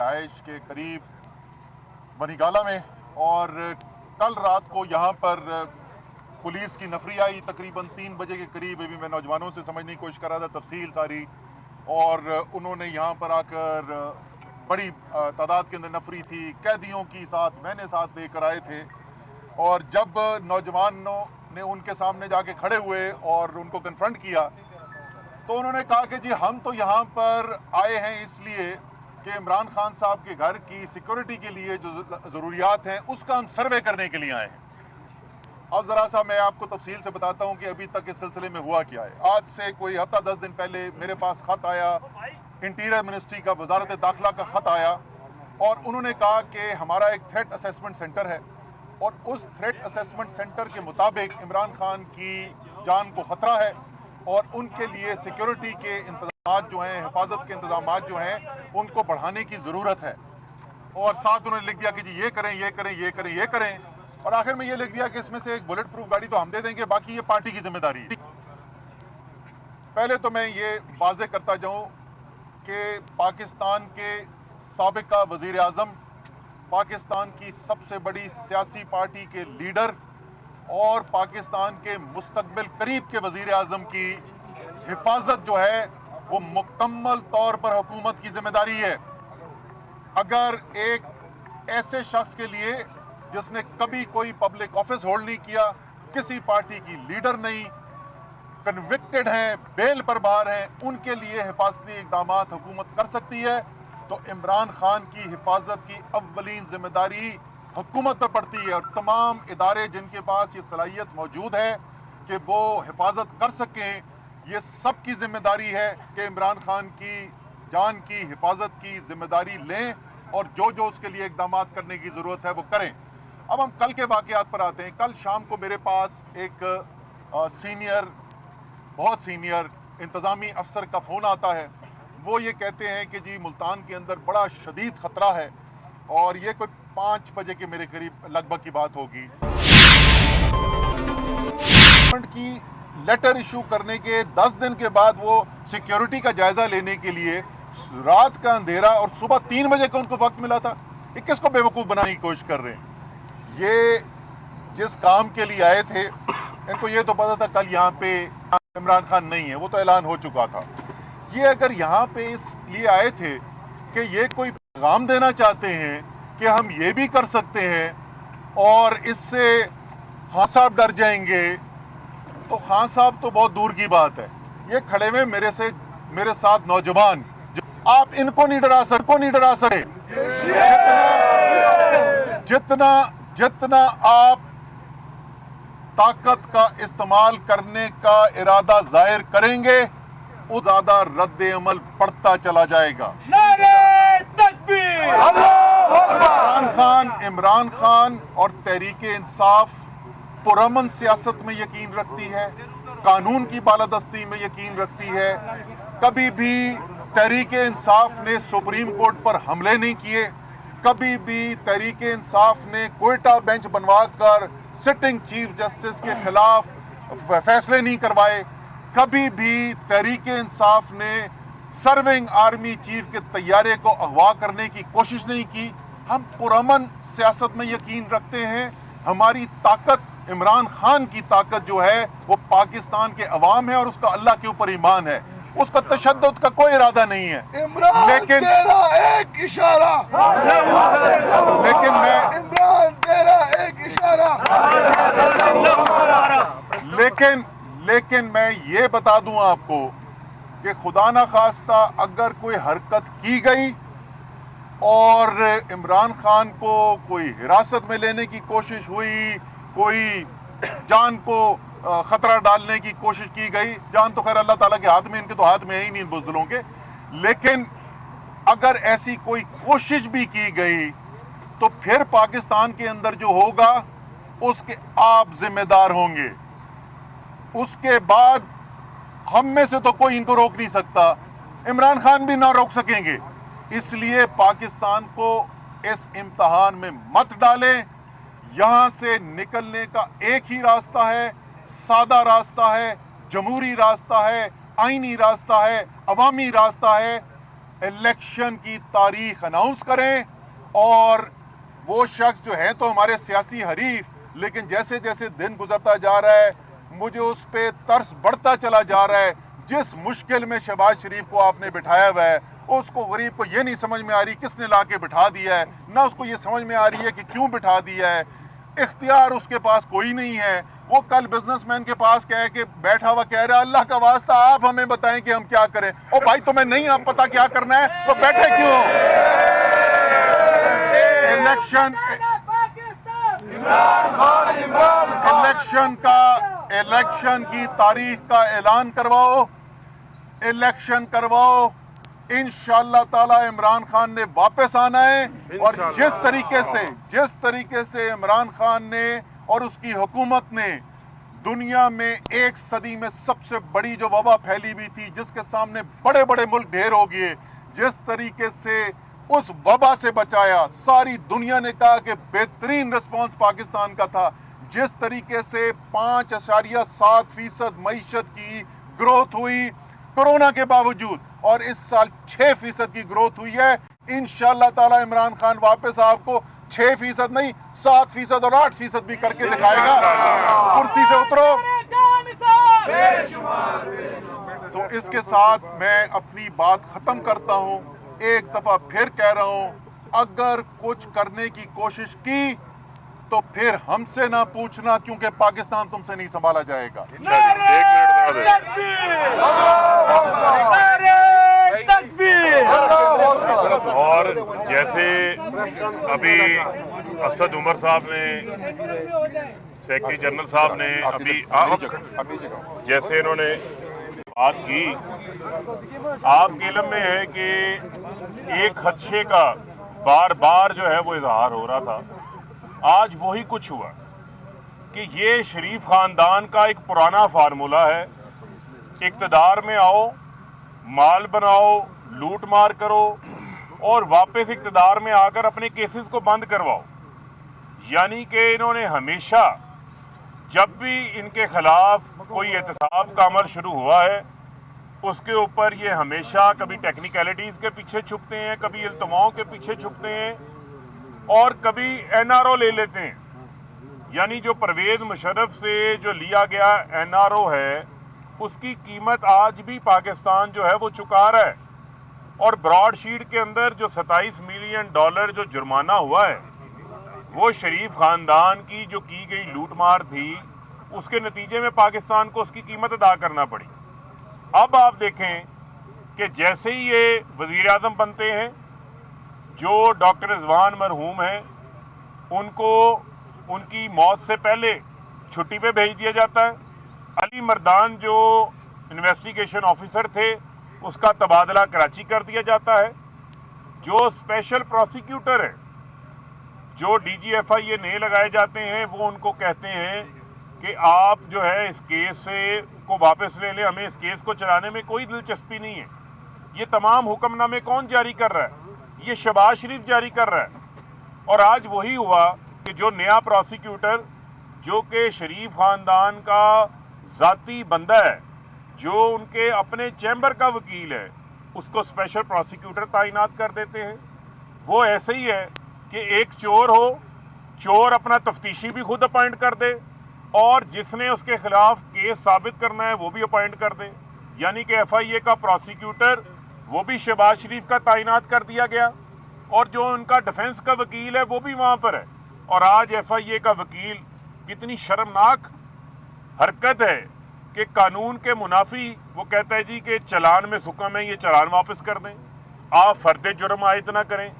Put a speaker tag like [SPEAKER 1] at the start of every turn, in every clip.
[SPEAKER 1] रहाइश के करीब बनीगाला में, और कल रात को यहाँ पर पुलिस की नफरी आई तकरीबन 3 बजे के करीब। अभी मैं नौजवानों से समझने की कोशिश कर रहा था तफसील सारी, और उन्होंने यहाँ पर आकर बड़ी तादाद के अंदर नफरी थी, कैदियों की साथ मैंने साथ लेकर आए थे। और जब नौजवानों ने उनके सामने जाके खड़े हुए और उनको कन्फ्रंट किया तो उन्होंने कहा कि जी हम तो यहाँ पर आए हैं इसलिए कि इमरान खान साहब के घर की सिक्योरिटी के लिए जो ज़रूरियात हैं उसका हम सर्वे करने के लिए आए हैं। अब ज़रा सा मैं आपको तफसील से बताता हूँ कि अभी तक इस सिलसिले में हुआ क्या है। आज से कोई हफ्ता 10 दिन पहले मेरे पास ख़त आया, इंटीरियर मिनिस्ट्री का, वजारत दाखिला का ख़त आया, और उन्होंने कहा कि हमारा एक थ्रेट असेसमेंट सेंटर है और उस थ्रेट असेसमेंट सेंटर के मुताबिक इमरान खान की जान को ख़तरा है और उनके लिए सिक्योरिटी के इंतजाम जो हैं, हिफाजत के इंतजाम जो हैं, उनको बढ़ाने की ज़रूरत है। और साथ उन्होंने लिख दिया कि जी ये करें, ये करें, ये करें, ये करें, और आखिर में ये लिख दिया कि इसमें से एक बुलेट प्रूफ गाड़ी तो हम दे देंगे, बाकी ये पार्टी की जिम्मेदारी है। पहले तो मैं ये वाज़े करता जाऊँ कि पाकिस्तान के साबिका वज़ीर आज़म, पाकिस्तान की सबसे बड़ी सियासी पार्टी के लीडर और पाकिस्तान के मुस्तकबिल करीब के वज़ीर आज़म की हिफाजत जो है वो मुकम्मल तौर पर हुकूमत की जिम्मेदारी है। अगर एक ऐसे शख्स के लिए जिसने कभी कोई पब्लिक ऑफिस होल्ड नहीं किया, किसी पार्टी की लीडर नहीं, कन्विक्टेड हैं, बेल पर बाहर हैं, उनके लिए हिफाजती इक़दाम हुकूमत कर सकती है, तो इमरान खान की हिफाजत की अव्वलीन जिम्मेदारी हुकूमत पर पड़ती है। और तमाम इदारे जिनके पास ये सलाहियत मौजूद है कि वो हिफाजत कर सकें, ये सब की जिम्मेदारी है कि इमरान खान की जान की हिफाजत की जिम्मेदारी लें और जो जो उसके लिए इक़दाम करने की ज़रूरत है वो करें। अब हम कल के वाक़यात पर आते हैं। कल शाम को मेरे पास एक बहुत सीनियर इंतज़ामी अफसर का फ़ोन आता है। वो ये कहते हैं कि जी मुल्तान के अंदर बड़ा शदीद ख़तरा है, और ये कोई 5 बजे के मेरे करीब लगभग की बात होगी। की लेटर इशू करने के 10 दिन के बाद वो सिक्योरिटी का जायजा लेने के लिए रात का अंधेरा और सुबह 3 बजे का उनको वक्त मिला था। ये किसको बेवकूफ़ बनाने की कोशिश कर रहे हैं? ये जिस काम के लिए आए थे, इनको ये तो पता था कल यहाँ पे इमरान खान नहीं है, वो तो ऐलान हो चुका था। ये अगर यहाँ पे इसलिए आए थे कि ये कोई पैगाम देना चाहते हैं कि हम ये भी कर सकते हैं और इससे खान साहब डर जाएंगे, तो खान साहब तो बहुत दूर की बात है। ये खड़े हुए मेरे साथ नौजवान, आप इनको नहीं डरा सके। जितना आप ताकत का इस्तेमाल करने का इरादा जाहिर करेंगे, वो ज्यादा रद्द अमल पड़ता चला जाएगा। इमरान खान और तहरीक इंसाफ पुरअमन सियासत में यकीन रखती है, कानून की बालादस्ती में यकीन रखती है। कभी भी तहरीक इंसाफ ने सुप्रीम कोर्ट पर हमले नहीं किए, कभी भी तहरीक इंसाफ ने कोयटा बेंच बनवा कर सिटिंग चीफ जस्टिस के खिलाफ फैसले नहीं करवाए, कभी भी तहरीक इंसाफ ने सर्विंग आर्मी चीफ के तैयारे को अगवा करने की कोशिश नहीं की। हम पुरअमन सियासत में यकीन रखते हैं। हमारी ताकत, इमरान खान की ताकत जो है वो पाकिस्तान के अवाम है और उसका अल्लाह के ऊपर ईमान है, उसका तशद्दुद का कोई इरादा नहीं है। लेकिन
[SPEAKER 2] तेरा एक इशारा,
[SPEAKER 1] लेकिन मैं ये बता दूं आपको कि खुदा ना खास्ता अगर कोई हरकत की गई और इमरान खान को कोई हिरासत में लेने की कोशिश हुई, कोई जान को खतरा डालने की कोशिश की गई, जान तो खैर अल्लाह ताला के हाथ में, इनके तो हाथ में है ही नहीं बुज़दिलों के, लेकिन अगर ऐसी कोई कोशिश भी की गई तो फिर पाकिस्तान के अंदर जो होगा उसके आप जिम्मेदार होंगे। उसके बाद हम में से तो कोई इनको रोक नहीं सकता, इमरान खान भी ना रोक सकेंगे। इसलिए पाकिस्तान को इस इम्तिहान में मत डालें। यहां से निकलने का एक ही रास्ता है, सादा रास्ता है, जमहूरी रास्ता है, आईनी रास्ता है, अवामी रास्ता है। इलेक्शन की तारीख अनाउंस करें। और वो शख्स जो है तो हमारे सियासी हरीफ, लेकिन जैसे जैसे दिन गुजरता जा रहा है मुझे उस पे तरस बढ़ता चला जा रहा है। जिस मुश्किल में शहबाज शरीफ को आपने बिठाया हुआ है, उसको गरीब को ये नहीं समझ में आ रही किसने ला के बिठा दिया है, ना उसको ये समझ में आ रही है कि क्यों बिठा दिया है। इख्तियार उसके पास कोई नहीं है। वो कल बिजनेसमैन के पास कह के बैठा हुआ कह रहा है अल्लाह का वास्ता आप हमें बताएं कि हम क्या करें। ओ भाई तुम्हें नहीं आप पता क्या करना है तो बैठे क्यों? इलेक्शन की तारीख का ऐलान करवाओ, इलेक्शन करवाओ। इंशाअल्लाह ताला इमरान खान ने वापस आना है। और जिस तरीके से इमरान खान ने और उसकी हुकूमत ने दुनिया में एक सदी में सबसे बड़ी जो वबा फैली हुई थी, जिसके सामने बड़े बड़े मुल्क ढेर हो गए, जिस तरीके से उस वबा से बचाया, सारी दुनिया ने कहा कि बेहतरीन रिस्पॉन्स पाकिस्तान का था। जिस तरीके से 5.7% मईशत की ग्रोथ हुई कोरोना के बावजूद, और इस साल 6% की ग्रोथ हुई है। इंशाअल्लाह ताला इमरान खान वापस आपको 6% नहीं 7% और 8% भी करके दिखाएगा। कुर्सी से उतरो। तो इसके साथ मैं अपनी बात खत्म करता हूं। एक दफा फिर कह रहा हूं, अगर कुछ करने की कोशिश की तो फिर हमसे ना पूछना, क्योंकि पाकिस्तान तुमसे नहीं संभाला जाएगा।
[SPEAKER 3] और जैसे अभी असद उमर साहब ने, सेक्रेटरी जनरल साहब ने अभी जैसे इन्होंने बात की, आपके इल्म में है कि एक खदशे का बार बार जो है वो इजहार हो रहा था। आज वही कुछ हुआ कि ये शरीफ खानदान का एक पुराना फार्मूला है, इक्तदार में आओ, माल बनाओ, लूट मार करो और वापस इक्तदार में आकर अपने केसेस को बंद करवाओ। यानी कि इन्होंने हमेशा जब भी इनके खिलाफ कोई एहतसाब का अमल शुरू हुआ है, उसके ऊपर ये हमेशा कभी टेक्निकलिटीज़ के पीछे छुपते हैं, कभी इल्तमाओं के पीछे छुपते हैं और कभी एनआरओ ले लेते हैं। यानी जो परवेज मुशर्रफ से जो लिया गया एनआरओ है, उसकी कीमत आज भी पाकिस्तान जो है वो चुका रहा है। और ब्रॉडशीट के अंदर जो $27 मिलियन जो जुर्माना हुआ है, वो शरीफ खानदान की जो की गई लूटमार थी, उसके नतीजे में पाकिस्तान को उसकी कीमत अदा करना पड़ी। अब आप देखें कि जैसे ही ये वज़ीर आज़म बनते हैं, जो डॉक्टर रिजवान मरहूम हैं, उनको उनकी मौत से पहले छुट्टी पे भेज दिया जाता है। अली मर्दान जो इन्वेस्टिगेशन ऑफिसर थे, उसका तबादला कराची कर दिया जाता है। जो स्पेशल प्रोसिक्यूटर है, जो DGFI नए लगाए जाते हैं, वो उनको कहते हैं कि आप जो है इस केस से को वापस ले लें, हमें इस केस को चलाने में कोई दिलचस्पी नहीं है। ये तमाम हुक्मनामे कौन जारी कर रहा है? ये शहबाज शरीफ जारी कर रहा है। और आज वही हुआ कि जो नया प्रोसिक्यूटर, जो कि शरीफ खानदान का ज़ाती बंदा है, जो उनके अपने चैम्बर का वकील है, उसको स्पेशल प्रोसिक्यूटर ताइनात कर देते हैं। वो ऐसे ही है कि एक चोर हो, चोर अपना तफ्तीशी भी खुद अपॉइंट कर दे और जिसने उसके खिलाफ केस साबित करना है वो भी अपॉइंट कर दे। यानी कि FIA का प्रोसिक्यूटर वो भी शहबाज शरीफ का ताइनात कर दिया गया और जो उनका डिफेंस का वकील है वो भी वहाँ पर है। और आज FIA का वकील, कितनी शर्मनाक हरकत है कि कानून के मुनाफी वो कहता है जी कि चलान में सुकम है, ये चलान वापस कर दें, आप फर्द जुर्म आयद ना करें।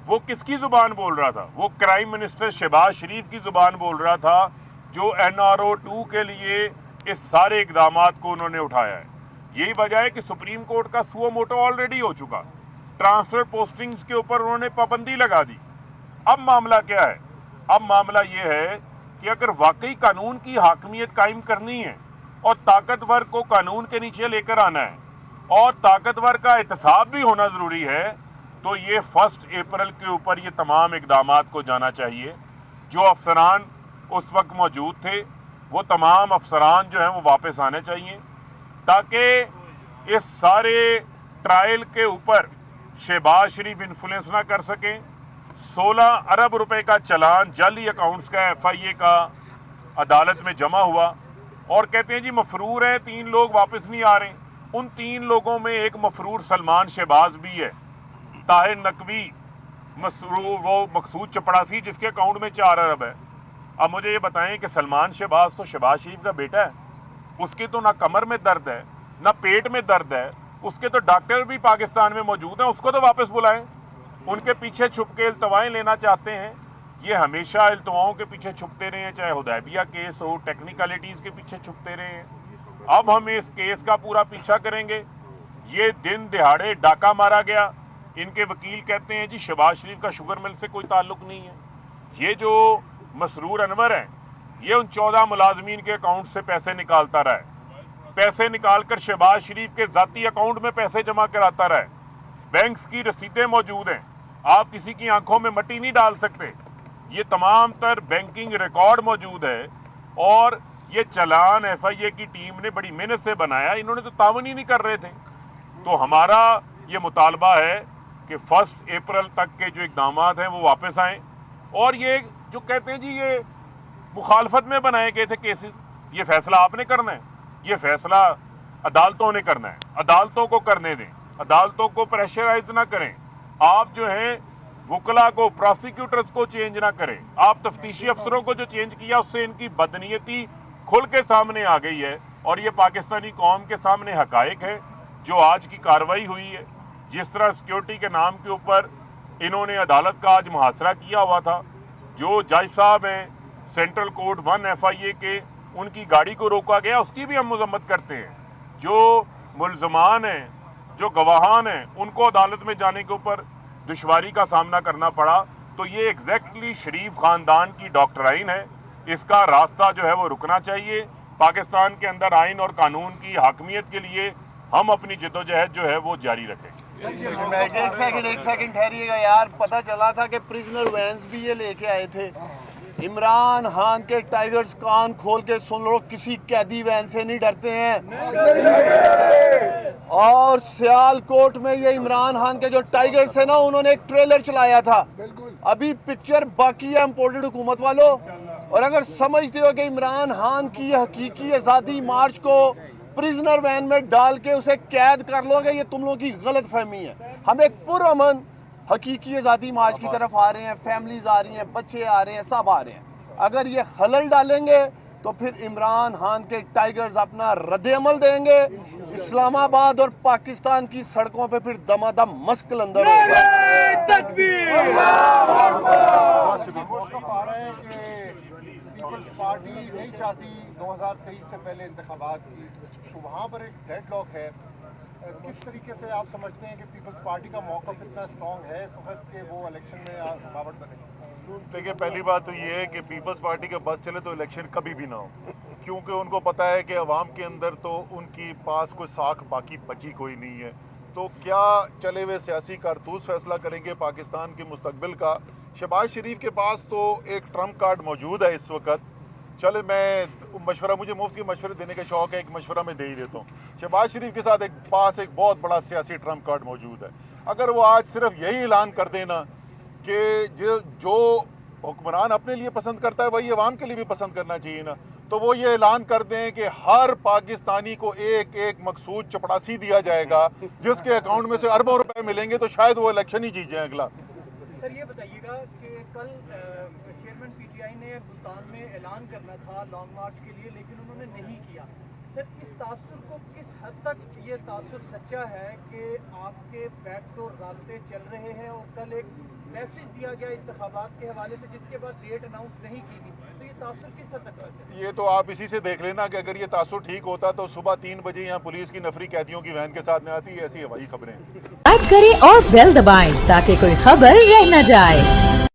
[SPEAKER 3] वो किसकी ज़ुबान बोल रहा था? वो क्राइम मिनिस्टर शहबाज शरीफ की ज़ुबान बोल रहा था, जो NRO 2 के लिए इस सारे इक़दामात को उन्होंने उठाया है। यही वजह है कि सुप्रीम कोर्ट का सुओ मोटो ऑलरेडी हो चुका, ट्रांसफर पोस्टिंग्स के ऊपर उन्होंने पाबंदी लगा दी। अब मामला क्या है? अब मामला ये है कि अगर वाकई कानून की हाकमियत कायम करनी है और ताकतवर को कानून के नीचे लेकर आना है और ताकतवर का एहतसाब भी होना ज़रूरी है, तो ये 1 अप्रैल के ऊपर ये तमाम इक़दामात को जाना चाहिए। जो अफसरान उस वक्त मौजूद थे, वो तमाम अफसरान जो हैं वो वापस आने चाहिए, ताकि इस सारे ट्रायल के ऊपर शहबाज शरीफ इन्फ्लुएंस ना कर सके। 16 अरब रुपए का चालान जाली अकाउंट्स का FIA का अदालत में जमा हुआ और कहते हैं जी मफरूर है, 3 लोग वापस नहीं आ रहे। उन 3 लोगों में एक मफरूर सलमान शहबाज भी है, ताहिर नकवी, वो मकसूद चपड़ासी जिसके अकाउंट में 4 अरब है। अब मुझे ये बताएं कि सलमान शहबाज तो शहबाज शरीफ का बेटा है, उसके तो ना कमर में दर्द है ना पेट में दर्द है, उसके तो डॉक्टर भी पाकिस्तान में मौजूद हैं, उसको तो वापस बुलाएं। उनके पीछे छुप के इल्तवाएं लेना चाहते हैं। ये हमेशा इल्तवाओं के पीछे छुपते रहे हैं, चाहे हुदैबिया केस हो, टेक्निकलिटीज़ के पीछे छुपते रहे हैं। अब हम इस केस का पूरा पीछा करेंगे। ये दिन दिहाड़े डाका मारा गया। इनके वकील कहते हैं जी शहबाज शरीफ का शुगर मिल से कोई ताल्लुक नहीं है। ये जो मसरूर अनवर है, ये उन 14 मुलाजमीन के अकाउंट से पैसे निकालता रहा है, पैसे निकालकर शहबाज शरीफ के ज़ाती अकाउंट में पैसे जमा कराता रहा है। बैंक्स की रसीदें मौजूद हैं, आप किसी की आंखों में मट्टी नहीं डाल सकते। ये तमाम तर बैंकिंग रिकॉर्ड मौजूद है और ये चालान FIA की टीम ने बड़ी मेहनत से बनाया। इन्होंने तो तावन ही नहीं कर रहे थे। तो हमारा ये मुतालबा है कि 1 अप्रैल तक के जो इकदामात हैं वो वापस आएँ। और ये जो कहते हैं जी ये मुखालफत में बनाए गए थे केसेस, ये फैसला आपने करना है, ये फैसला अदालतों ने करना है। अदालतों को करने दें, अदालतों को प्रेशराइज ना करें। आप जो हैं वकला को, प्रोसिक्यूटर्स को चेंज ना करें। आप तफ्तीशी अफसरों को जो चेंज किया उससे इनकी बदनीयती खुल के सामने आ गई है और ये पाकिस्तानी कौम के सामने हकायक है जो आज की कार्रवाई हुई है। जिस तरह सिक्योरिटी के नाम के ऊपर इन्होंने अदालत का आज मुहासरा किया हुआ था, जो जज साहब हैं सेंट्रल कोर्ट 1 FIA के, उनकी गाड़ी को रोका गया, उसकी भी हम मजम्मत करते हैं। जो मुल्जमान हैं, जो गवाहान हैं, उनको अदालत में जाने के ऊपर दुश्वारी का सामना करना पड़ा। तो ये एग्जैक्टली शरीफ खानदान की डॉक्टराइन है। इसका रास्ता जो है वो रुकना चाहिए। पाकिस्तान के अंदर आइन और कानून की हाकमियत के लिए हम अपनी जद्दोजहद जो है वो जारी रखेंगे।
[SPEAKER 2] एक सेकंड ठहरिएगा यार। पता चला था कि प्रिजनर वैन्स भी ये लेके आए थे। इमरान खान के टाइगर्स कान खोल के सुन लो, किसी कैदी वैन से नहीं डरते हैं। और सियालकोट में ये इमरान खान के जो टाइगर्स है ना, उन्होंने एक ट्रेलर चलाया था। अभी पिक्चर बाकी है इम्पोर्टेड हुकूमत वालों। और अगर समझते हो कि इमरान खान की हकीकी आज़ादी मार्च को प्रिजनर वैन में डाल के उसे कैद कर लोगे, ये तुम लोगों की गलत फहमी है। हम एक पुरअमन हकीकी आज़ादी मार्च की तरफ आ रहे हैं, फैमिलीज आ रही हैं, बच्चे आ रहे हैं, सब आ रहे हैं। अगर ये खलल डालेंगे तो फिर इमरान खान के टाइगर्स अपना रद्द-ए-अमल देंगे। इस्लामाबाद और पाकिस्तान की सड़कों पे फिर दमादम मस्क अंदर होगा।
[SPEAKER 4] मौक़िफ़ आ रहा है कि पीपल्स पार्टी नहीं चाहती 2023 से पहले इंतखाबात की, तो वहाँ पर एक डेडलॉक है। किस तरीके से आप समझते हैं कि पीपल्स पार्टी का मौक़िफ़ इतना स्ट्रॉन्ग है इस वक्त कि वो इलेक्शन में रुकावट बने?
[SPEAKER 1] देखिए, पहली बात तो ये है कि पीपल्स पार्टी का बस चले तो इलेक्शन कभी भी ना हो, क्योंकि उनको पता है कि अवाम के अंदर तो उनकी पास कोई साख बाकी बची कोई नहीं है। तो क्या चले हुए सियासी कारतूस फैसला करेंगे पाकिस्तान के मुस्तकबिल का। शहबाज शरीफ के पास तो एक ट्रम्प कार्ड मौजूद है इस वक्त। चले, मैं मशवरा, मुझे मुफ्त के मशवरे देने का शौक़ है, एक मशवरा मैं दे ही देता हूँ। शहबाज शरीफ के साथ पास एक बहुत बड़ा सियासी ट्रम्प कार्ड मौजूद है। अगर वो आज सिर्फ यही ऐलान कर देना कि जो हुक्मरान अपने लिए पसंद करता है वही अवाम के लिए भी पसंद करना चाहिए ना, तो वो ये ऐलान कर दें कि हर पाकिस्तानी को एक एक मकसूद चपड़ासी दिया जाएगा जिसके अकाउंट में से अरबों रुपए मिलेंगे, तो शायद वो इलेक्शन ही जीत जाए अगला।
[SPEAKER 5] सर ये बताइएगा कि कल चेयरमैन PTI ने मुल्तान में ऐलान करना था लॉन्ग मार्च के लिए, लेकिन उन्होंने नहीं किया। सर इस तासुर को किस हद तक ये तासुर सच्चा है कि आपके बैकडोर रास्ते चल रहे हैं और कल एक मैसेज दिया गया इंतखाबात के हवाले से जिसके बाद डेट अनाउंस नहीं की गई, तो ये तासुर किस हद तक सच है?
[SPEAKER 1] ये तो आप इसी से देख लेना कि अगर ये तासुर ठीक होता तो सुबह 3 बजे यहाँ पुलिस की नफरी कैदियों की वैन के साथ में आती। ऐसी हवाई खबरें
[SPEAKER 6] लाइक करें और बेल दबाएं ताकि कोई खबर रह न जाए।